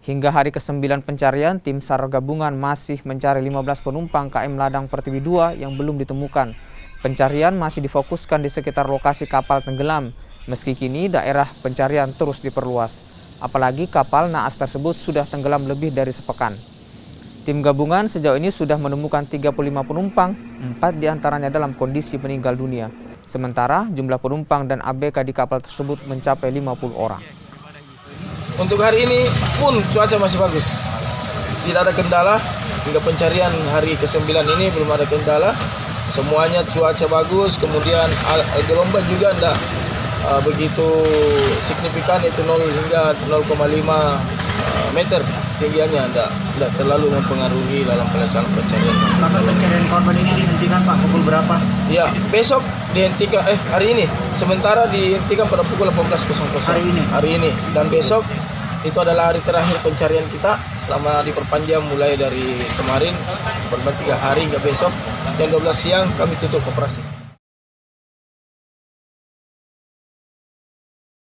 Hingga hari ke-9 pencarian, tim SAR gabungan masih mencari 15 penumpang KM Ladang Pertiwi 2 yang belum ditemukan. Pencarian masih difokuskan di sekitar lokasi kapal tenggelam, meski kini daerah pencarian terus diperluas. Apalagi kapal naas tersebut sudah tenggelam lebih dari sepekan. Tim gabungan sejauh ini sudah menemukan 35 penumpang, 4 diantaranya dalam kondisi meninggal dunia. Sementara jumlah penumpang dan ABK di kapal tersebut mencapai 50 orang. Untuk hari ini pun cuaca masih bagus, tidak ada kendala. Hingga pencarian hari ke-9 ini belum ada kendala. Semuanya cuaca bagus, kemudian gelombang juga tidak begitu signifikan, itu 0 hingga 0,5 meter tinggiannya, tidak terlalu mempengaruhi dalam pelaksanaan pencarian. Maka pencarian korban ini dihentikan Pak pukul berapa? Ya, besok dihentikan, hari ini sementara dihentikan pada pukul 18.00 hari ini dan besok itu adalah hari terakhir pencarian kita selama diperpanjang mulai dari kemarin, berarti 3 hari hingga besok jam 12 siang kami tutup operasi.